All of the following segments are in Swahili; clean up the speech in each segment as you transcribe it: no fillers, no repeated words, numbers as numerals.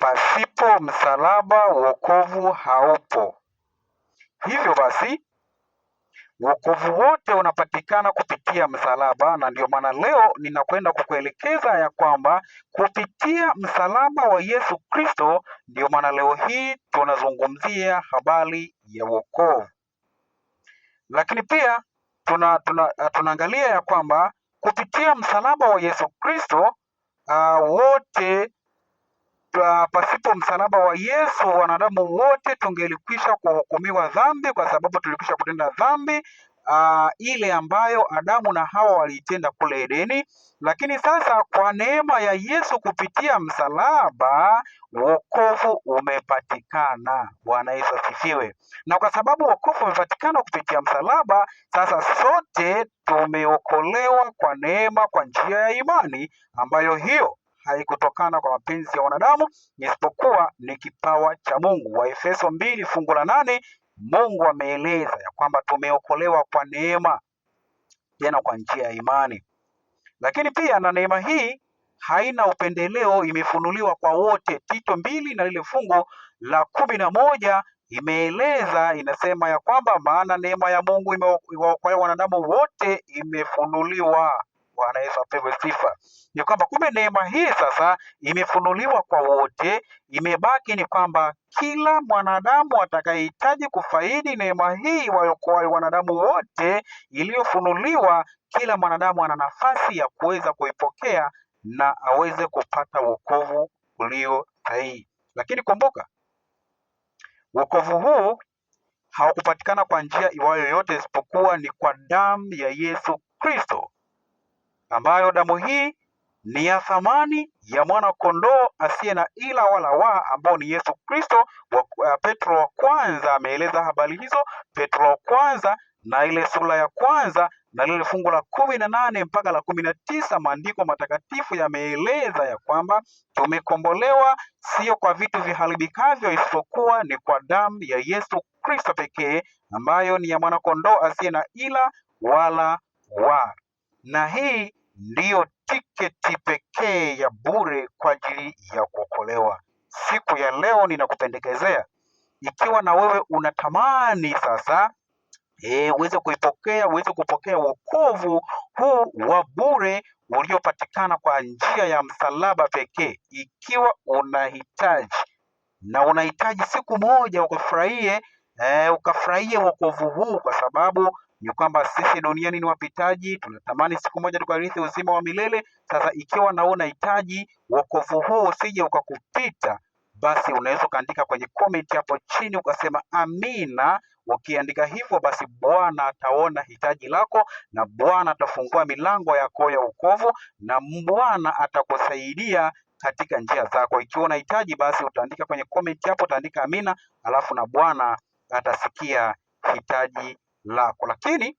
Pasipo msalaba wokovu haupo. Hivyo basi wokovu wote unapatikana kupitia msalaba, na ndio maana leo ninakwenda kukuelekeza ya kwamba kupitia msalaba wa Yesu Kristo, ndio maana leo hii tunazungumzia habari ya wokovu. Lakini pia tunaangalia ya kwamba kupitia msalaba wa Yesu Kristo wote pasipo msalaba wa Yesu wanadamu wote tungelikwisha kuhukumiwa dhambi, kwa sababu tulikwisha kutenda dhambi ile ambayo Adamu na Hawa waliitenda kule Edeni. Lakini sasa kwa neema ya Yesu kupitia msalaba wokovu umepatikana. Bwana Yesu asifiwe. Na kwa sababu wokovu umepatikana kupitia msalaba, sasa sote tumeokolewa kwa neema kwa njia ya imani, ambayo hiyo haikutokana kwa mapenzi ya wanadamu, isipokuwa ni kipawa cha Mungu. Waefeso 2:8, Mungu ameeleza ya kwamba tumeokolewa kwa neema, tena kwa njia ya imani. Lakini pia na neema hii haina upendeleo, imefunuliwa kwa wote. Tito 2 na lile fungu la 11 imeeleza, inasema ya kwamba maana neema ya Mungu imewaokoa wanadamu wote imefunuliwa. Bwana Yesu apewe sifa. Ni kwamba kumbe neema hii sasa imefunuliwa kwa wote. Imebaki ni kwamba kila mwanadamu atakayehitaji kufaidi neema hii waokoa wanadamu wote iliyofunuliwa, kila mwanadamu ana nafasi ya kuweza kuipokea na aweze kupata wokovu ulio sahihi. Lakini kumbuka, wokovu huu haukupatikana kwa njia iwayo yoyote isipokuwa ni kwa damu ya Yesu Kristo, ambayo damu hii ni ya thamani ya mwana kondoo asiye na ila wala waa, ambao ni Yesu Kristo. Petro wa kwanza ameeleza habari hizo. Petro wa kwanza na ile sura ya kwanza na lile fungu la 18 mpaka la 19, maandiko matakatifu yameeleza ya kwamba tumekombolewa sio kwa vitu viharibikavyo, isipokuwa ni kwa damu ya Yesu Kristo pekee, ambayo ni ya mwana kondoo asiye na ila wala waa. Na hii ndiyo tiketi pekee ya bure kwa ajili ya kuokolewa. Siku ya leo ninakupendekezea, ikiwa na wewe unatamani sasa uweze kupokea wokovu huu wa bure uliopatikana kwa njia ya msalaba pekee. Ikiwa unahitaji siku moja ukafurahie wokovu huu, kwa sababu ni kwamba sisi duniani ni wapitaji, tunatamani siku moja tukarithi uzima wa milele. Sasa ikiwa na unahitaji wokovu huu usije ukakupita, basi unaweza ukaandika kwenye comment hapo chini ukasema amina. Ukiandika hivyo, basi Bwana ataona hitaji lako, na Bwana atafungua milango yako ya wokovu, na Bwana atakusaidia katika njia zako. Ikiwa unahitaji, basi utaandika kwenye comment hapo, utaandika amina, alafu na Bwana atasikia hitaji lako. Lakini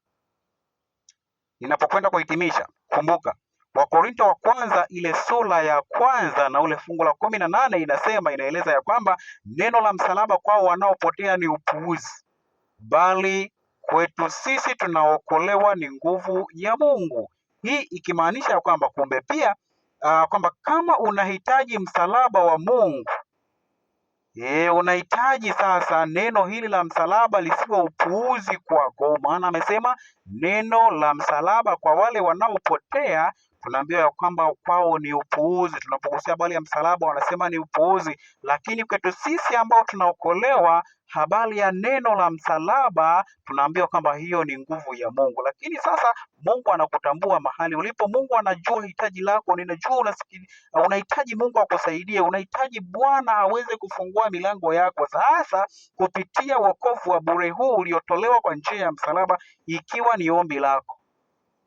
ninapokwenda kuhitimisha, kumbuka Wakorintho wa kwanza ile sura ya kwanza na ule fungu la 18 inaeleza ya kwamba neno la msalaba kwao wanaopotea ni upuuzi, bali kwetu sisi tunaokolewa ni nguvu ya Mungu. Hii ikimaanisha kwamba kumbe pia kwamba kama unahitaji msalaba wa Mungu, unahitaji sasa neno hili la msalaba lisiwe upuuzi kwako, maana amesema neno la msalaba kwa wale wanaopotea tunaambiwa ya kwamba kwao ni upuuzi. Tunapogusia habari ya msalaba wanasema ni upuuzi, lakini kwetu sisi ambao tunaokolewa, habari ya neno la msalaba tunaambiwa kwamba hiyo ni nguvu ya Mungu. Lakini sasa Mungu anakutambua mahali ulipo. Mungu anajua hitaji lako. Ninajua unahitaji Mungu akusaidie, unahitaji Bwana aweze kufungua milango yako. Sasa kupitia wokovu wa bure huu uliotolewa kwa njia ya msalaba, ikiwa ni ombi lako,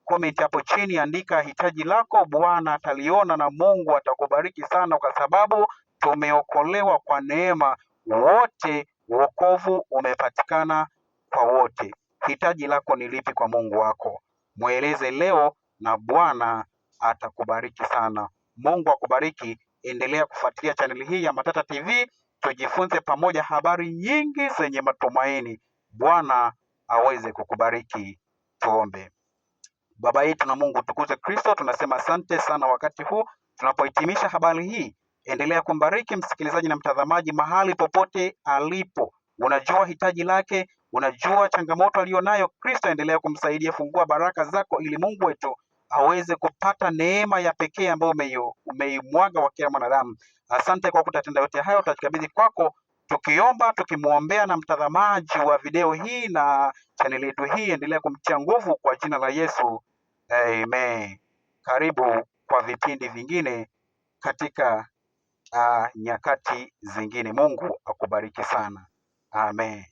comment hapo chini, andika hitaji lako, Bwana ataliona na Mungu atakubariki sana, kwa sababu tumeokolewa kwa neema. Wote wokovu umepatikana kwa wote. Hitaji lako ni lipi kwa Mungu wako? Mweleze leo na Bwana atakubariki sana. Mungu akubariki. Endelea kufuatilia chaneli hii ya Matata TV, tujifunze pamoja habari nyingi zenye matumaini. Bwana aweze kukubariki. Tuombe. Baba yetu na Mungu tukuze Kristo, tunasema asante sana wakati huu tunapohitimisha habari hii. Endelea kumbariki msikilizaji na mtazamaji mahali popote alipo. Unajua hitaji lake, unajua changamoto aliyonayo. Kristo endelea kumsaidia. Fungua baraka zako ili Mungu wetu aweze kupata neema ya pekee ambayo umeimwaga kwa kila mwanadamu. Asante kwa kutatenda yote hayo, tutakabidhi kwako tukiomba, tukimwombea na mtazamaji wa video hii na chaneli yetu hii. Endelea kumtia nguvu kwa jina la Yesu. Amen. Karibu kwa vipindi vingine katika nyakati zingine. Mungu akubariki sana. Amen.